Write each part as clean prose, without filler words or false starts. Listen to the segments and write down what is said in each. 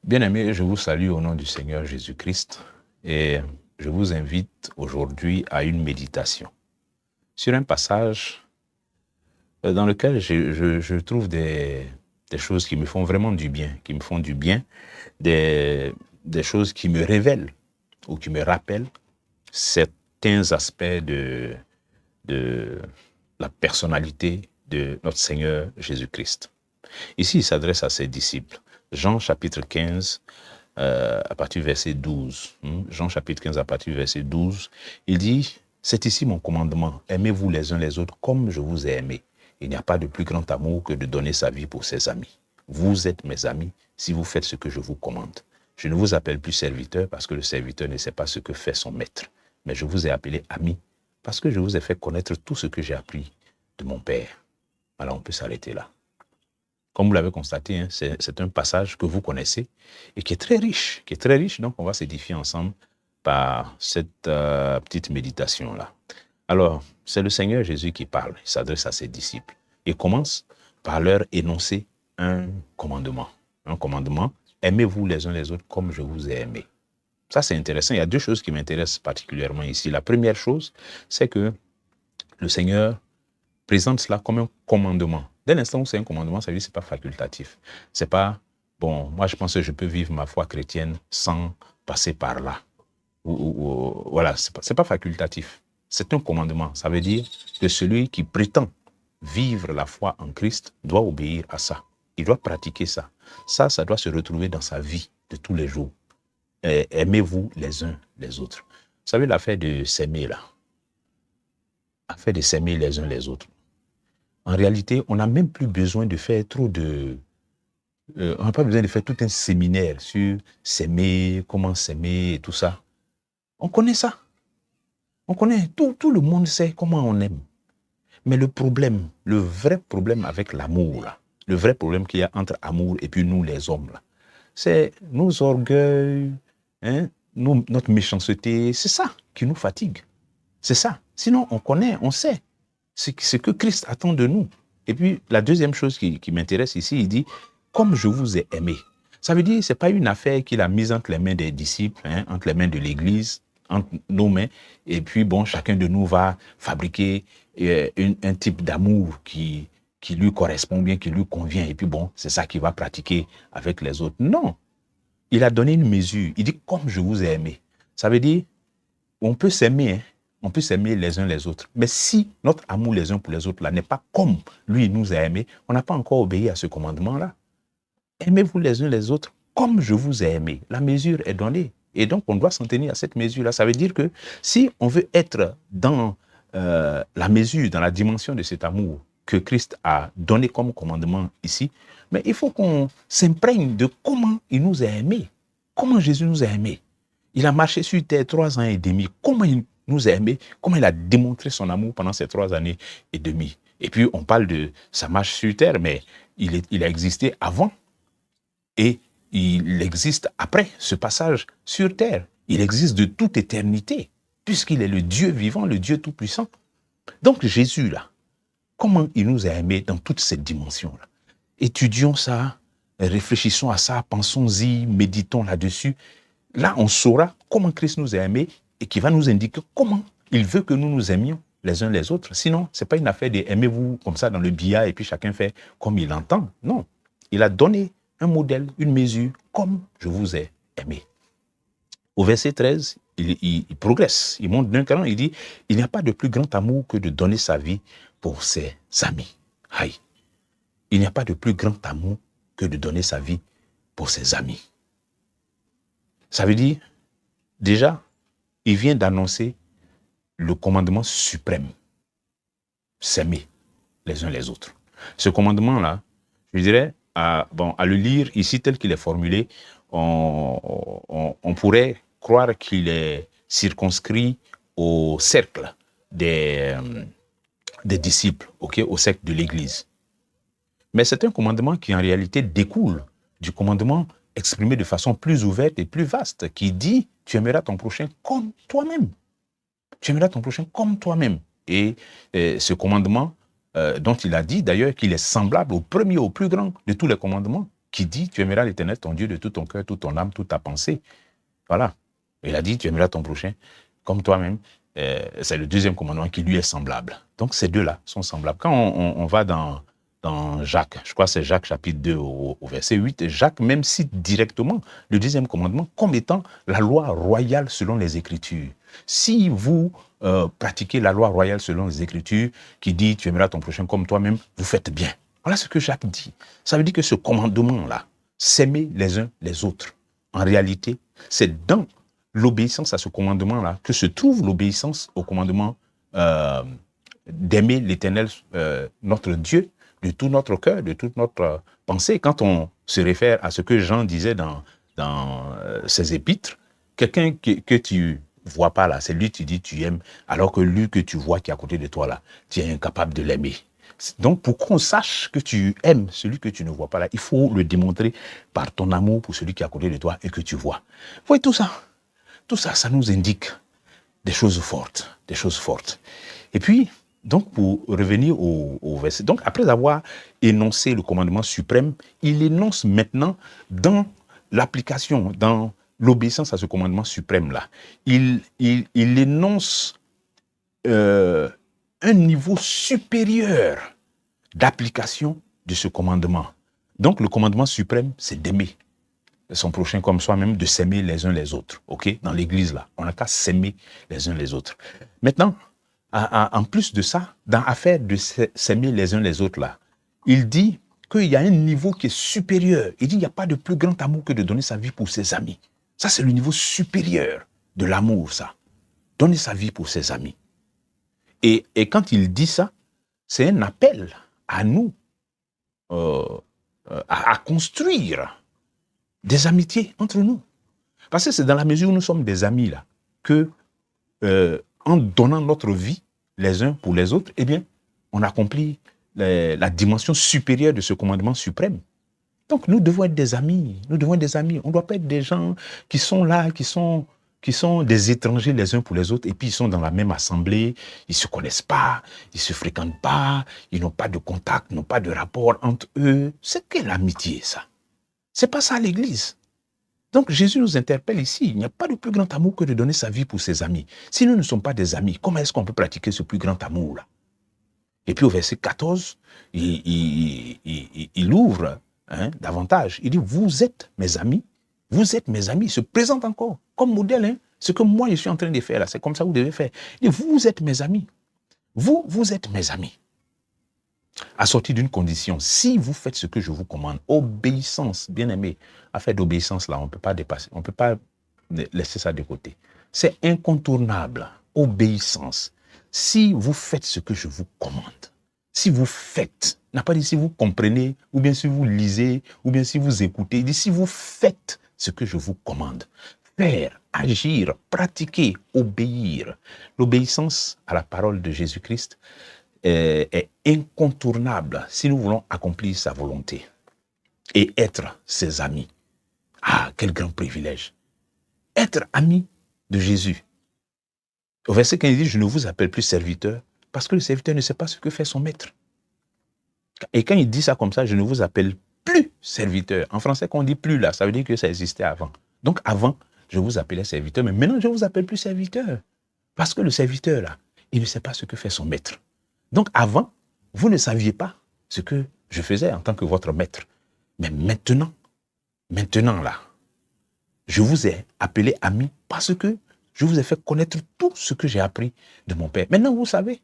Bien-aimés, je vous salue au nom du Seigneur Jésus-Christ et je vous invite aujourd'hui à une méditation sur un passage dans lequel je trouve des choses qui me font vraiment du bien, des choses qui me révèlent ou qui me rappellent certains aspects de la personnalité de notre Seigneur Jésus-Christ. Ici, il s'adresse à ses disciples. Jean chapitre 15, à partir du verset 12. Jean chapitre 15, à partir du verset 12, il dit, « C'est ici mon commandement, aimez-vous les uns les autres comme je vous ai aimé. Il n'y a pas de plus grand amour que de donner sa vie pour ses amis. Vous êtes mes amis si vous faites ce que je vous commande. Je ne vous appelle plus serviteur parce que le serviteur ne sait pas ce que fait son maître. Mais je vous ai appelé ami parce que je vous ai fait connaître tout ce que j'ai appris de mon Père. » Alors on peut s'arrêter là. Comme vous l'avez constaté, hein, c'est un passage que vous connaissez et qui est très riche. Donc, on va s'édifier ensemble par cette petite méditation-là. Alors, c'est le Seigneur Jésus qui parle. Il s'adresse à ses disciples. Il commence par leur énoncer un commandement. Un commandement, aimez-vous les uns les autres comme je vous ai aimé. Ça, c'est intéressant. Il y a deux choses qui m'intéressent particulièrement ici. La première chose, c'est que le Seigneur présente cela comme un commandement. Dès l'instant où c'est un commandement, ça veut dire que ce n'est pas facultatif. C'est pas, bon, moi je pense que je peux vivre ma foi chrétienne sans passer par là. Voilà, c'est pas facultatif. C'est un commandement. Ça veut dire que celui qui prétend vivre la foi en Christ doit obéir à ça. Il doit pratiquer ça. Ça doit se retrouver dans sa vie de tous les jours. Aimez-vous les uns les autres. Vous savez l'affaire de s'aimer là. L'affaire de s'aimer les uns les autres. En réalité, on n'a même plus besoin de faire trop de... on n'a pas besoin de faire tout un séminaire sur s'aimer, comment s'aimer et tout ça. On connaît ça. On connaît, tout le monde sait comment on aime. Mais le problème, le vrai problème avec l'amour, là, le vrai problème qu'il y a entre amour et puis nous les hommes, là, c'est nos orgueils, hein, notre méchanceté, c'est ça qui nous fatigue. C'est ça. Sinon, on connaît, on sait ce que Christ attend de nous. Et puis, la deuxième chose qui m'intéresse ici, il dit, comme je vous ai aimé. Ça veut dire, ce n'est pas une affaire qu'il a mise entre les mains des disciples, hein, entre les mains de l'Église, entre nos mains, et puis, bon, chacun de nous va fabriquer un type d'amour qui lui correspond bien, qui lui convient, et puis, bon, c'est ça qu'il va pratiquer avec les autres. Non. Il a donné une mesure. Il dit, comme je vous ai aimé. Ça veut dire, on peut s'aimer, hein. On peut s'aimer les uns les autres. Mais si notre amour les uns pour les autres là n'est pas comme lui nous a aimés, on n'a pas encore obéi à ce commandement-là. Aimez-vous les uns les autres comme je vous ai aimé. La mesure est donnée. Et donc, on doit s'en tenir à cette mesure-là. Ça veut dire que si on veut être dans la mesure, dans la dimension de cet amour que Christ a donné comme commandement ici, mais il faut qu'on s'imprègne de comment il nous a aimés. Comment Jésus nous a aimés. Il a marché sur terre 3 ans et demi. Comment il nous a aimés, comment il a démontré son amour pendant ces 3 années et demie. Et puis, on parle de sa marche sur terre, mais il a existé avant et il existe après ce passage sur terre. Il existe de toute éternité, puisqu'il est le Dieu vivant, le Dieu tout-puissant. Donc, Jésus, là, comment il nous a aimés dans toutes ces dimensions-là. Étudions ça, réfléchissons à ça, pensons-y, méditons là-dessus. Là, on saura comment Christ nous a aimés et qui va nous indiquer comment il veut que nous nous aimions les uns les autres. Sinon, ce n'est pas une affaire de aimez-vous comme ça dans le billard et puis chacun fait comme il entend. Non, il a donné un modèle, une mesure, comme je vous ai aimé. Au verset 13, il progresse, il monte d'un cran, il dit, il n'y a pas de plus grand amour que de donner sa vie pour ses amis. Aïe. Il n'y a pas de plus grand amour que de donner sa vie pour ses amis. Ça veut dire, déjà, il vient d'annoncer le commandement suprême. S'aimer les uns les autres. Ce commandement-là, je dirais, à le lire ici tel qu'il est formulé, on pourrait croire qu'il est circonscrit au cercle des disciples, au cercle de l'Église. Mais c'est un commandement qui en réalité découle du commandement exprimé de façon plus ouverte et plus vaste, qui dit « Tu aimeras ton prochain comme toi-même ». Tu aimeras ton prochain comme toi-même. Et ce commandement dont il a dit d'ailleurs qu'il est semblable au premier, au plus grand de tous les commandements, qui dit, tu aimeras l'Éternel, ton Dieu, de tout ton cœur, toute ton âme, toute ta pensée. Voilà. Il a dit, tu aimeras ton prochain comme toi-même. C'est le deuxième commandement qui lui est semblable. Donc, ces deux-là sont semblables. Quand on va dans Jacques, je crois que c'est Jacques chapitre 2 au verset 8, Jacques même cite directement le deuxième commandement comme étant la loi royale selon les Écritures. Si vous pratiquez la loi royale selon les Écritures, qui dit tu aimeras ton prochain comme toi-même, vous faites bien. Voilà ce que Jacques dit. Ça veut dire que ce commandement-là, s'aimer les uns les autres, en réalité, c'est dans l'obéissance à ce commandement-là que se trouve l'obéissance au commandement d'aimer l'Éternel, notre Dieu, de tout notre cœur, de toute notre pensée. Quand on se réfère à ce que Jean disait dans ses épîtres, quelqu'un que tu vois pas là, c'est lui tu dis tu aimes, alors que lui que tu vois qui est à côté de toi là, tu es incapable de l'aimer. Donc, pour qu'on sache que tu aimes celui que tu ne vois pas là, il faut le démontrer par ton amour pour celui qui est à côté de toi et que tu vois. Vous voyez tout ça, ça nous indique des choses fortes, des choses fortes. Et puis, donc, pour revenir au verset, donc après avoir énoncé le commandement suprême, il énonce maintenant dans l'application, dans l'obéissance à ce commandement suprême-là, il énonce un niveau supérieur d'application de ce commandement. Donc, le commandement suprême, c'est d'aimer son prochain comme soi-même, de s'aimer les uns les autres. OK? Dans l'église, là, on n'a qu'à s'aimer les uns les autres. Maintenant, en plus de ça, dans l'affaire de s'aimer les uns les autres, là, il dit qu'il y a un niveau qui est supérieur. Il dit qu'il n'y a pas de plus grand amour que de donner sa vie pour ses amis. Ça, c'est le niveau supérieur de l'amour, ça. Donner sa vie pour ses amis. Et quand il dit ça, c'est un appel à nous à construire des amitiés entre nous. Parce que c'est dans la mesure où nous sommes des amis là, que en donnant notre vie les uns pour les autres, eh bien, on accomplit la dimension supérieure de ce commandement suprême. Donc, nous devons être des amis. Nous devons être des amis. On ne doit pas être des gens qui sont là, qui sont des étrangers les uns pour les autres, et puis ils sont dans la même assemblée, ils ne se connaissent pas, ils ne se fréquentent pas, ils n'ont pas de contact, n'ont pas de rapport entre eux. C'est quelle amitié, ça? C'est pas ça l'Église. Donc Jésus nous interpelle ici. Il n'y a pas de plus grand amour que de donner sa vie pour ses amis. Si nous ne sommes pas des amis, comment est-ce qu'on peut pratiquer ce plus grand amour-là? Et puis au verset 14, il ouvre davantage. Il dit, vous êtes mes amis. Vous êtes mes amis. Il se présente encore comme modèle. Hein. Ce que moi je suis en train de faire là, c'est comme ça que vous devez faire. Il dit, vous êtes mes amis. Vous êtes mes amis. Assorti d'une condition, si vous faites ce que je vous commande, obéissance, bien aimé, affaire d'obéissance là, on ne peut pas dépasser, on ne peut pas laisser ça de côté. C'est incontournable, obéissance. Si vous faites ce que je vous commande, si vous faites, n'a pas dit si vous comprenez, ou bien si vous lisez, ou bien si vous écoutez, il dit si vous faites ce que je vous commande. Faire, agir, pratiquer, obéir. L'obéissance à la parole de Jésus-Christ est incontournable si nous voulons accomplir sa volonté et être ses amis. Ah, quel grand privilège. Être ami de Jésus. Au verset 15, il dit, je ne vous appelle plus serviteur parce que le serviteur ne sait pas ce que fait son maître. Et quand il dit ça comme ça, je ne vous appelle plus serviteur. En français, quand on dit plus là, ça veut dire que ça existait avant. Donc avant, je vous appelais serviteur, mais maintenant, je ne vous appelle plus serviteur. Parce que le serviteur là, il ne sait pas ce que fait son maître. Donc avant, vous ne saviez pas ce que je faisais en tant que votre maître. Mais maintenant là, je vous ai appelé ami parce que je vous ai fait connaître tout ce que j'ai appris de mon père. Maintenant, vous savez,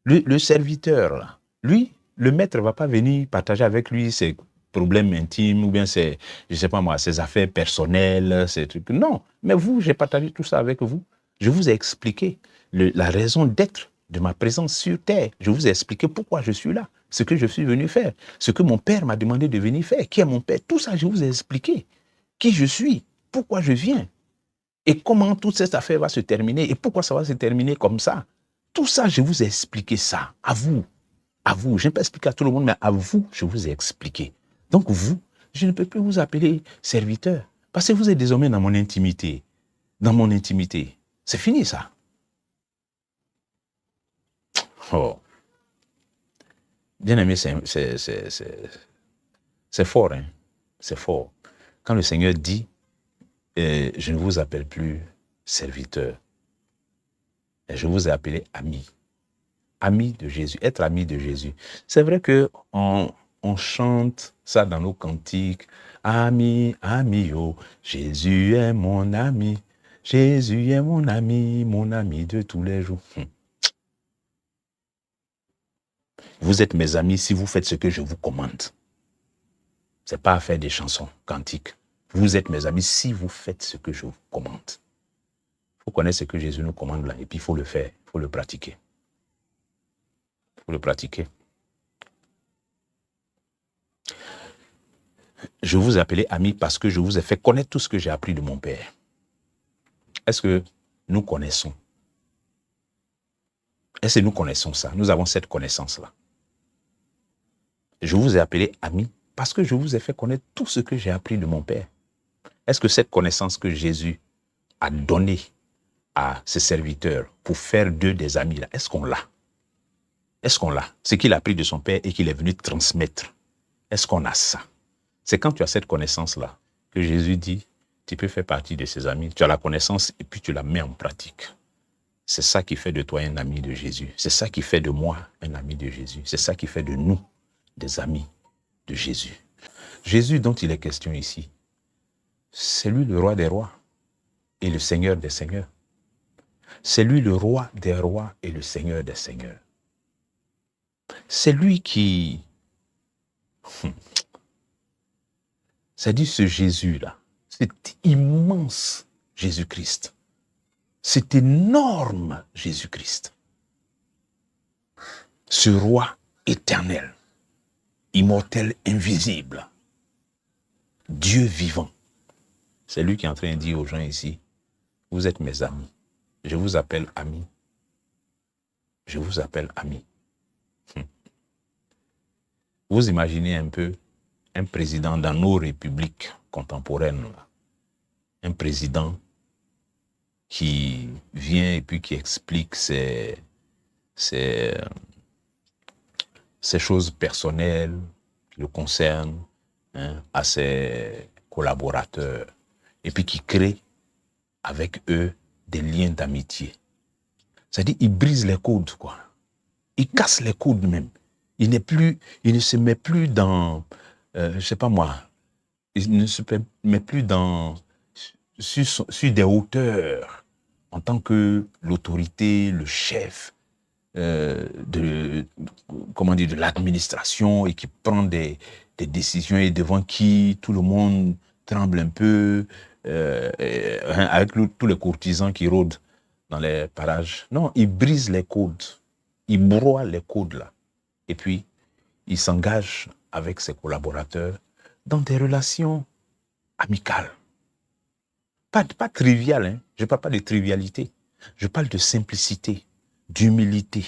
le serviteur, là, lui, le maître ne va pas venir partager avec lui ses problèmes intimes ou bien ses, je sais pas moi, ses affaires personnelles, ces trucs. Non, mais vous, j'ai partagé tout ça avec vous. Je vous ai expliqué la raison d'être de ma présence sur terre. Je vous ai expliqué pourquoi je suis là, ce que je suis venu faire, ce que mon père m'a demandé de venir faire, qui est mon père. Tout ça, je vous ai expliqué. Qui je suis, pourquoi je viens et comment toute cette affaire va se terminer et pourquoi ça va se terminer comme ça. Tout ça, je vous ai expliqué ça, à vous. À vous, je n'ai pas expliqué à tout le monde, mais à vous, je vous ai expliqué. Donc vous, je ne peux plus vous appeler serviteur, parce que vous êtes désormais dans mon intimité. Dans mon intimité. C'est fini ça. Oh. Bien aimé, c'est fort. Hein? C'est fort. Quand le Seigneur dit, je ne vous appelle plus serviteur, je vous ai appelé ami. Ami de Jésus, être ami de Jésus. C'est vrai qu'on chante ça dans nos cantiques. Ami, ami, oh, Jésus est mon ami. Jésus est mon ami de tous les jours. Vous êtes mes amis si vous faites ce que je vous commande. Ce n'est pas à faire des chansons cantiques. Vous êtes mes amis si vous faites ce que je vous commande. Il faut connaître ce que Jésus nous commande là, et puis il faut le faire, il faut le pratiquer. Il faut le pratiquer. Je vous ai appelé ami parce que je vous ai fait connaître tout ce que j'ai appris de mon Père. Est-ce que nous connaissons? Est-ce que nous connaissons ça? Nous avons cette connaissance-là. Je vous ai appelé ami parce que je vous ai fait connaître tout ce que j'ai appris de mon Père. Est-ce que cette connaissance que Jésus a donnée à ses serviteurs pour faire d'eux des amis, là, est-ce qu'on l'a? Est-ce qu'on l'a? Ce qu'il a appris de son Père et qu'il est venu transmettre. Est-ce qu'on a ça? C'est quand tu as cette connaissance-là que Jésus dit, tu peux faire partie de ses amis. Tu as la connaissance et puis tu la mets en pratique. C'est ça qui fait de toi un ami de Jésus. C'est ça qui fait de moi un ami de Jésus. C'est ça qui fait de nous des amis de Jésus. Jésus dont il est question ici, c'est lui le roi des rois et le seigneur des seigneurs. C'est lui le roi des rois et le seigneur des seigneurs. C'est lui qui... C'est-à-dire ce Jésus-là, cet immense Jésus-Christ, cet énorme Jésus-Christ, ce roi éternel, immortel, invisible, Dieu vivant. C'est lui qui est en train de dire aux gens ici, vous êtes mes amis, je vous appelle amis, je vous appelle amis. Vous imaginez un peu un président dans nos républiques contemporaines, un président qui vient et puis qui explique ses choses personnelles qui le concernent à ses collaborateurs et puis qui crée avec eux des liens d'amitié. C'est-à-dire, il brise les codes, quoi. Il casse les codes même. Il ne se met plus dans, je sais pas moi, il ne se met plus sur des hauteurs en tant que l'autorité, le chef de l'administration et qui prend des décisions et devant qui tout le monde tremble un peu, avec tous les courtisans qui rôdent dans les parages. Non, il brise les codes, il broie les codes là. Et puis, il s'engage avec ses collaborateurs dans des relations amicales. Pas triviales, hein. Je ne parle pas de trivialité. Je parle de simplicité, d'humilité.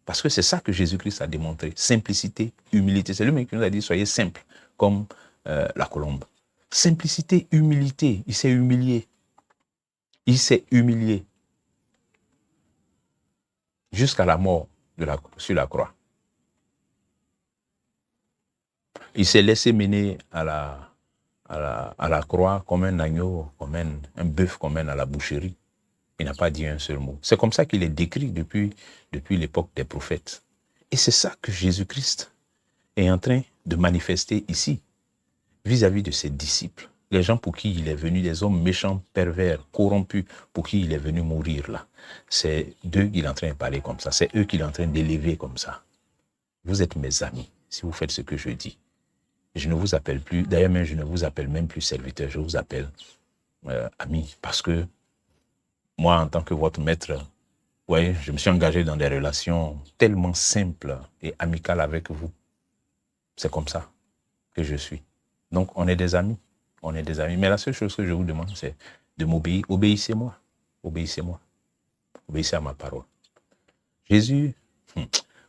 Parce que c'est ça que Jésus-Christ a démontré. Simplicité, humilité. C'est lui-même qui nous a dit, soyez simples, comme la colombe. Simplicité, humilité. Il s'est humilié. Il s'est humilié. Jusqu'à la mort sur la croix. Il s'est laissé mener à la croix comme un agneau, comme un bœuf qu'on mène à la boucherie. Il n'a pas dit un seul mot. C'est comme ça qu'il est décrit depuis l'époque des prophètes. Et c'est ça que Jésus-Christ est en train de manifester ici, vis-à-vis de ses disciples. Les gens pour qui il est venu, des hommes méchants, pervers, corrompus, pour qui il est venu mourir là. C'est d'eux qu'il est en train de parler comme ça. C'est eux qu'il est en train d'élever comme ça. Vous êtes mes amis, si vous faites ce que je dis. Je ne vous appelle plus, d'ailleurs même je ne vous appelle même plus serviteur, je vous appelle ami, parce que moi en tant que votre maître, ouais, je me suis engagé dans des relations tellement simples et amicales avec vous. C'est comme ça que je suis. Donc on est des amis, mais la seule chose que je vous demande c'est de m'obéir, obéissez-moi, obéissez-moi, obéissez à ma parole. Jésus,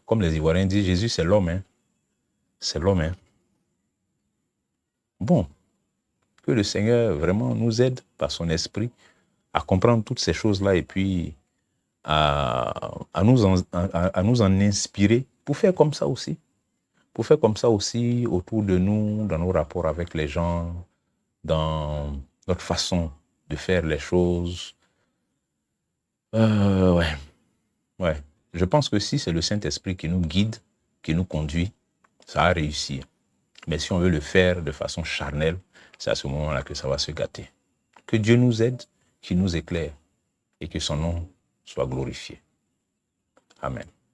comme les Ivoiriens disent, Jésus c'est l'homme, hein. C'est l'homme, hein. Bon, que le Seigneur vraiment nous aide par son esprit à comprendre toutes ces choses-là et puis à nous en inspirer pour faire comme ça aussi. pour faire comme ça aussi autour de nous, dans nos rapports avec les gens, dans notre façon de faire les choses. Ouais. Ouais. Je pense que si c'est le Saint-Esprit qui nous guide, qui nous conduit, ça va réussir. Mais si on veut le faire de façon charnelle, c'est à ce moment-là que ça va se gâter. Que Dieu nous aide, qu'il nous éclaire et que son nom soit glorifié. Amen.